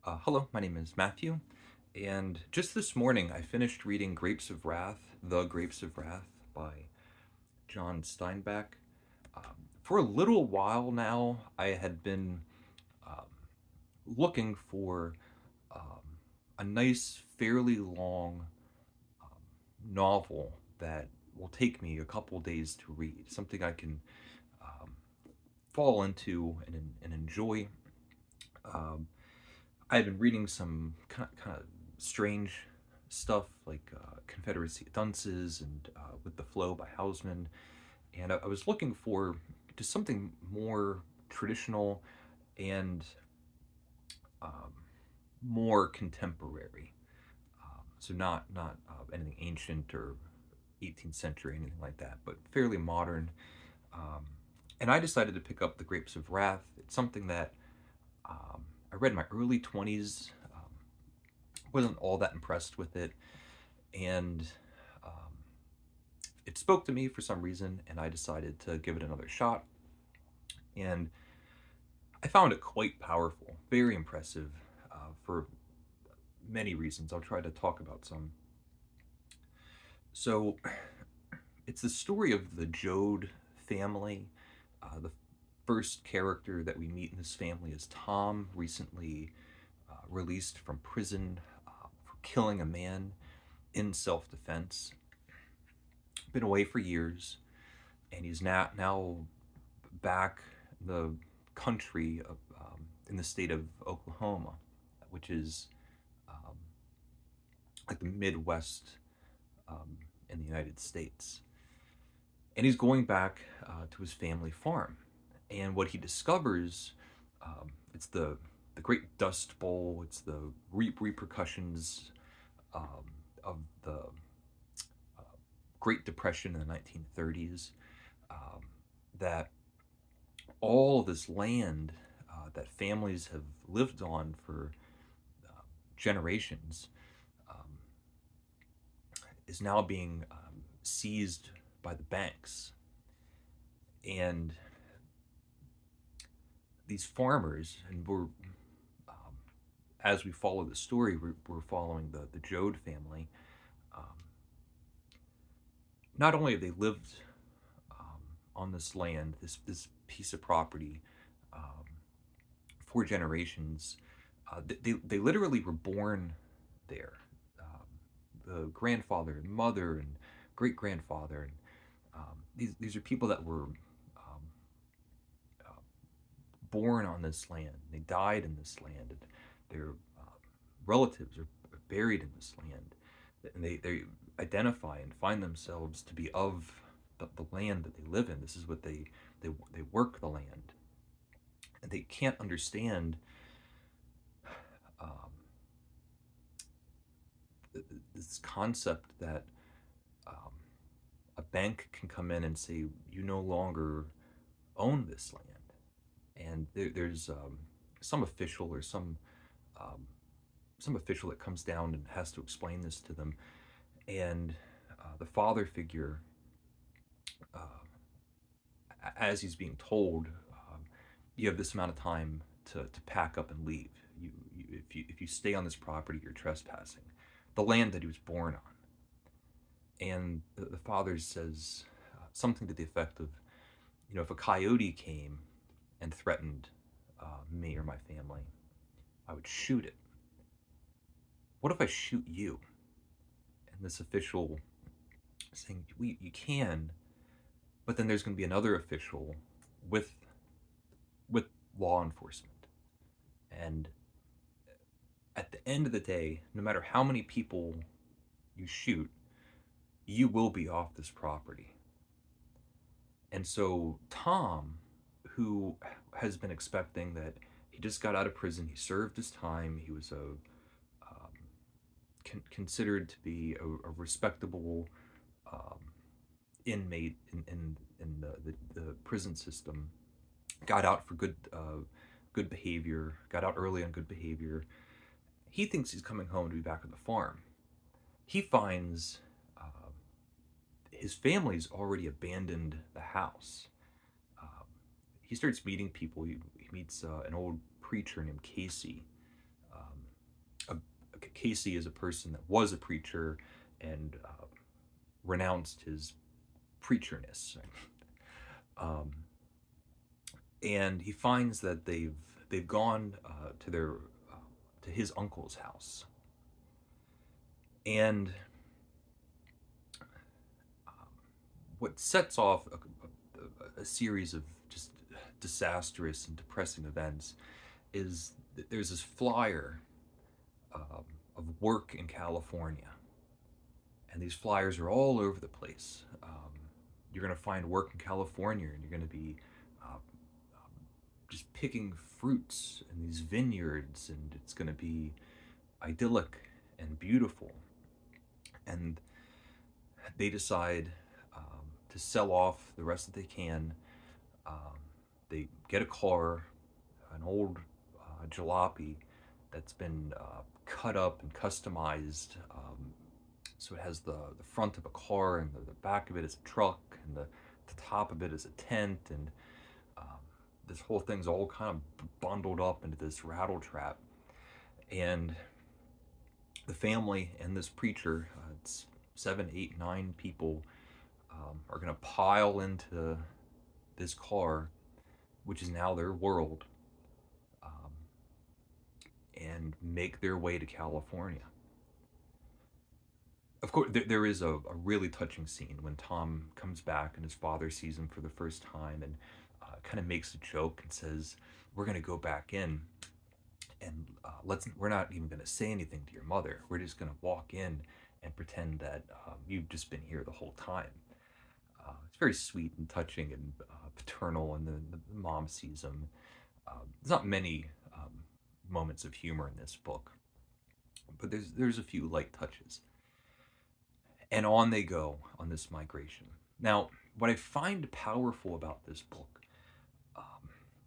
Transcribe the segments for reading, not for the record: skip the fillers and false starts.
Hello, my name is Matthew, and just this morning I finished reading The Grapes of Wrath by John Steinbeck. For a little while now, I had been um, looking for um, a nice, fairly long novel that will take me a couple days to read, something I can um, fall into and enjoy. Um, I've been reading some kind of strange stuff like Confederacy of Dunces and With the Flow by Hausman, and I was looking for just something more traditional and um, more contemporary. So not anything ancient or 18th century, anything like that, but fairly modern. Um, and I decided to pick up The Grapes of Wrath. It's something that I read in my early 20s. Wasn't all that impressed with it, and um, it spoke to me for some reason, and I decided to give it another shot. And I found it quite powerful, very impressive for many reasons. I'll try to talk about some. So, it's the story of the Joad family. The first character that we meet in this family is Tom, recently released from prison for killing a man in self defense. Been away for years, and he's now back in the country of, in the state of Oklahoma, which is um, like the Midwest in the United States. And he's going back to his family farm, and what he discovers, it's the Great Dust Bowl. It's the repercussions of the Great Depression in the 1930s. Um, that all this land that families have lived on for generations um, is now being seized by the banks. And these farmers, and as we follow the story, we're following the Joad family. Um, Not only have they lived on this land, this piece of property, um, for generations, they literally were born there. Um, the grandfather and mother and great grandfather, and these are people that were uh, born on this land. They died in this land, and their relatives are buried in this land, and they identify and find themselves to be of the land that they live in. This is what they work the land, and they can't understand um, this concept that um, a bank can come in and say you no longer own this land, and there's some official or um, some official that comes down and has to explain this to them, and the father figure, uh, as he's being told, you have this amount of time to pack up and leave. If you stay on this property, you're trespassing the land that he was born on. And the father says something to the effect of, if a coyote came and threatened me or my family, I would shoot it. What if I shoot you? And this official saying, you can, but then there's going to be another official with with law enforcement. And at the end of the day, no matter how many people you shoot, you will be off this property. And so Tom, who has been expecting that, he just got out of prison, he served his time, he was considered to be a respectable um, inmate in the prison system, got out for good behavior, got out early on good behavior. He thinks he's coming home to be back on the farm. He finds his family's already abandoned the house. Um, he starts meeting people. He meets an old preacher named Casey, Casey is a person that was a preacher and renounced his preacherness. Um, and he finds that they've gone to his uncle's house, and um, what sets off a series of just disastrous and depressing events is that there's this flyer of work in California, and these flyers are all over the place. You're going to find work in California, and you're going to be uh, just picking fruits in these vineyards, and it's going to be idyllic and beautiful. And they decide to sell off the rest that they can. Um, they get a car, an old jalopy that's been cut up and customized. So it has the front of a car, and the back of it is a truck, and the top of it is a tent, and um, this whole thing's all kind of bundled up into this rattle trap. And the family and this preacher, it's 7, 8, 9 people, are going to pile into this car, which is now their world, um, and make their way to California. Of course, there is a really touching scene when Tom comes back and his father sees him for the first time, and kind of makes a joke and says, "We're going to go back in, and we're not even going to say anything to your mother. We're just going to walk in and pretend that you've just been here the whole time." It's very sweet and touching and paternal, and then the mom sees him. There's not many moments of humor in this book, but there's a few light touches. And on they go on this migration. Now, what I find powerful about this book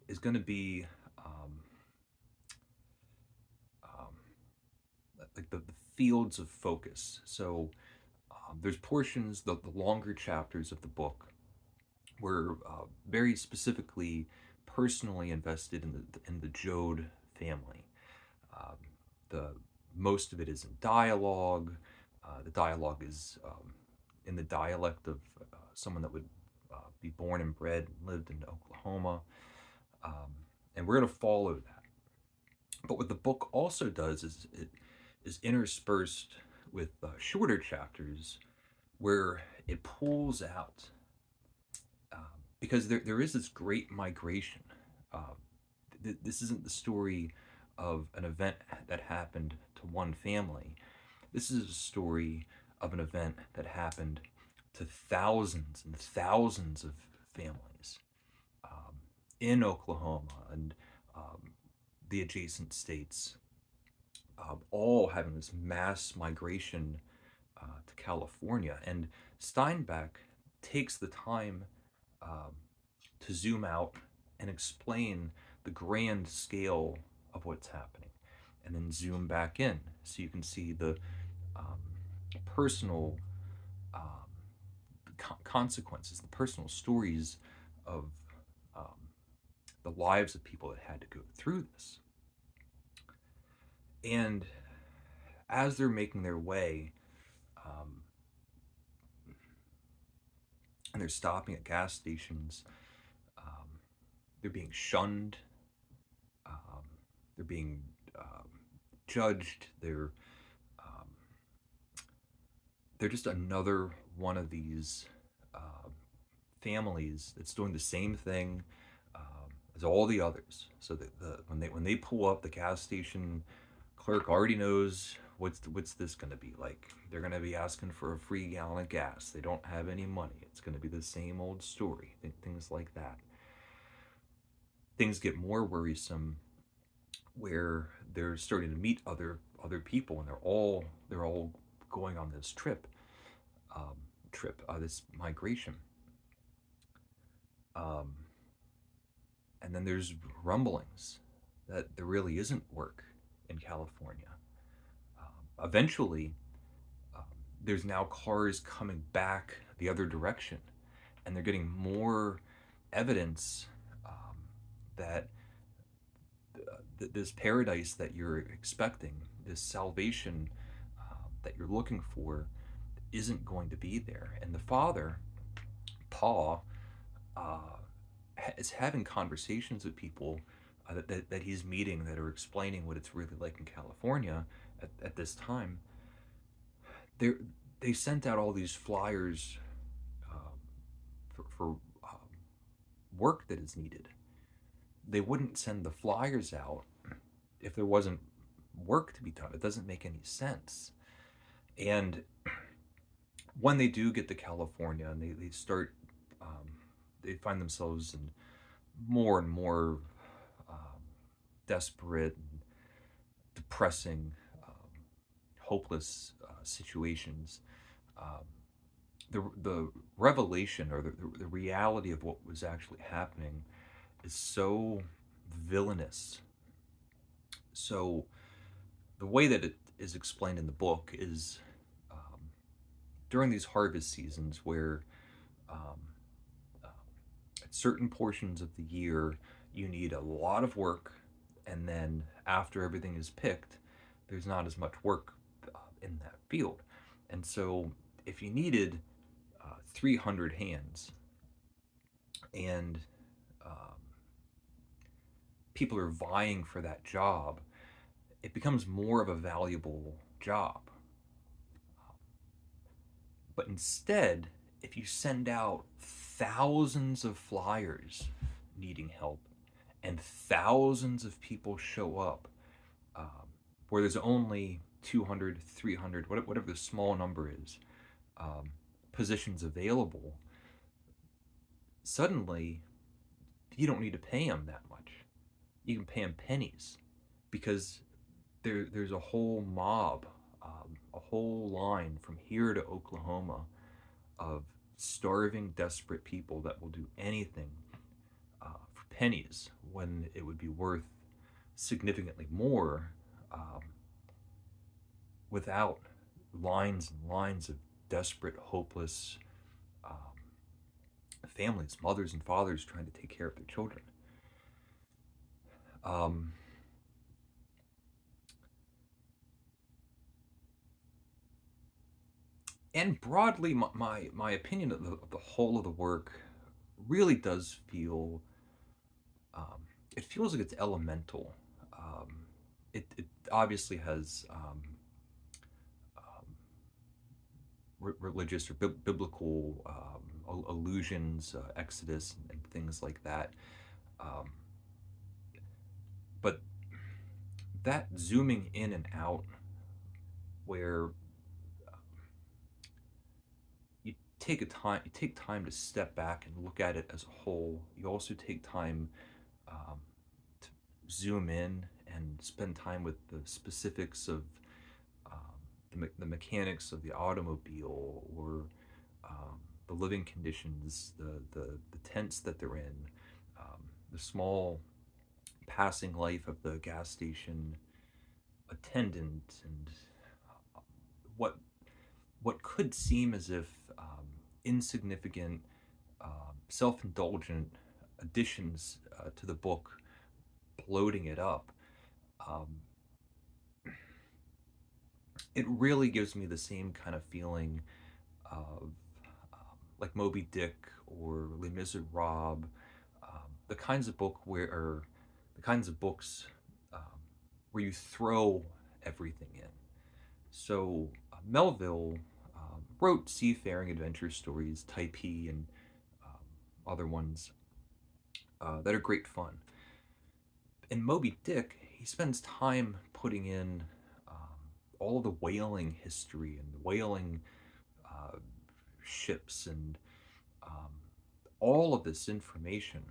is going to be um, um, like the fields of focus. So there's portions, the longer chapters of the book, were very specifically personally invested in the Joad family. Um, the Most of it is in dialogue. The dialogue is in the dialect of someone that would be born and bred and lived in Oklahoma. Um, and we're going to follow that. But what the book also does is it is interspersed with shorter chapters where it pulls out, because there is this great migration. Uh, this isn't the story of an event that happened to one family. This is a story of an event that happened to thousands and thousands of families in Oklahoma and the adjacent states, all having this mass migration to California. And Steinbeck takes the time um, to zoom out and explain the grand scale of what's happening, and then zoom back in so you can see the um, personal consequences, the personal stories of um, the lives of people that had to go through this. And as they're making their way, um, and they're stopping at gas stations, um, they're being shunned, um, they're being judged, um, they're just another one of these uh, families that's doing the same thing as all the others. So that when they pull up, the gas station clerk already knows what's this going to be like. They're going to be asking for a free gallon of gas. They don't have any money. It's going to be the same old story. Things like that. Things get more worrisome where they're starting to meet other people, and they're all going on this this migration. Um, and then there's rumblings that there really isn't work in California. Eventually, um, there's now cars coming back the other direction, and they're getting more evidence that this paradise that you're expecting, this salvation that you're looking for, isn't going to be there. And the father, Paul, uh, is having conversations with people that he's meeting that are explaining what it's really like in California at this time. They they sent out all these flyers um, for work that is needed. They wouldn't send the flyers out if there wasn't work to be done. It doesn't make any sense. And when they do get to California and they start, um, they find themselves in more and more um, desperate and depressing, hopeless situations. Um, the revelation or the reality of what was actually happening is so villainous. So the way that it is explained in the book is during these harvest seasons where um, uh, at certain portions of the year you need a lot of work, and then after everything is picked, there's not as much work in that field. And so if you needed 300 hands and um, people are vying for that job, it becomes more of a valuable job. But instead, if you send out thousands of flyers needing help and thousands of people show up, where there's only 200, 300, whatever the small number is, um, positions available, suddenly you don't need to pay them that much. You can pay them pennies because there's a whole mob, a whole line from here to Oklahoma of starving, desperate people that will do anything for pennies when it would be worth significantly more um, without lines and lines of desperate, hopeless families, mothers and fathers trying to take care of their children. Um, and broadly, my opinion of the whole of the work really does feel um, it feels like it's elemental. It obviously has um, religious or biblical allusions, Exodus and things like that. Um, but that zooming in and out, where you take time to step back and look at it as a whole. You also take time um, to zoom in and spend time with the specifics of the mechanics of the automobile or the living conditions, the tents that they're in, the small passing life of the gas station attendant, and uh, what what could seem as if insignificant, self-indulgent additions to the book, bloating it up. Um, it really gives me the same kind of feeling of like Moby Dick or Les Miserables, the kinds of book where or the kinds of books um, where you throw everything in. So Melville wrote seafaring adventure stories, Typee, and other ones that are great fun. In Moby Dick, he spends time putting in all of the whaling history and the whaling uh, ships and um, all of this information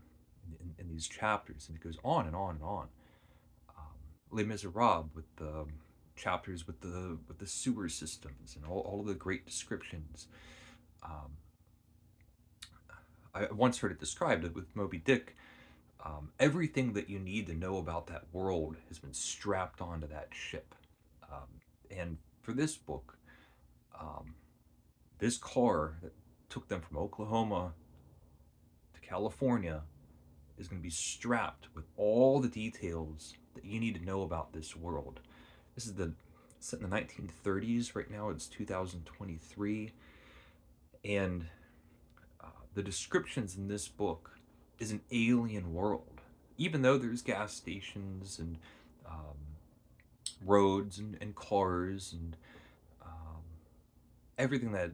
in these chapters, and it goes on and on and on. Les Miserables with the chapters with the sewer systems and all of the great descriptions. Um, I once heard it described that with Moby Dick, everything that you need to know about that world has been strapped onto that ship. Um, and for this book, um, this car that took them from Oklahoma to California is going to be strapped with all the details that you need to know about this world. This is set in the 1930s. Right now it's 2023, and the descriptions in this book is an alien world. Even though there's gas stations and roads and cars and um, everything that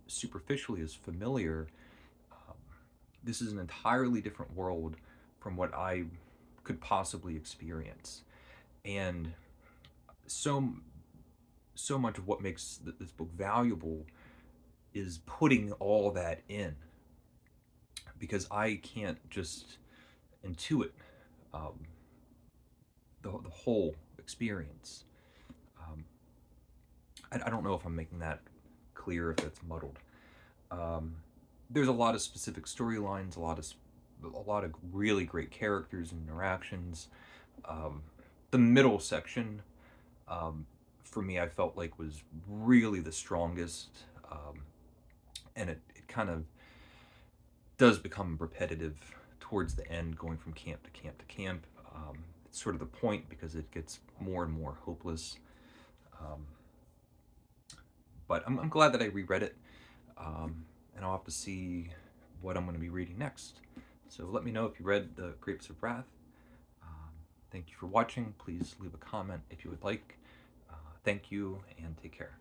superficially is familiar, um, this is an entirely different world from what I could possibly experience. And so so much of what makes this book valuable is putting all that in, because I can't just intuit um, the whole experience. Um, I don't know if I'm making that clear, if that's muddled. Um, there's a lot of specific storylines, a lot of really great characters and interactions. Um, the middle section, um, for me, I felt like was really the strongest, and it kind of does become repetitive towards the end, going from camp to camp to camp. It's sort of the point because it gets more and more hopeless. Um, but I'm glad that I reread it, and I'll have to see what I'm going to be reading next. So let me know if you read The Grapes of Wrath. Um, Thank you for watching. Please leave a comment if you would like. Thank you, and take care.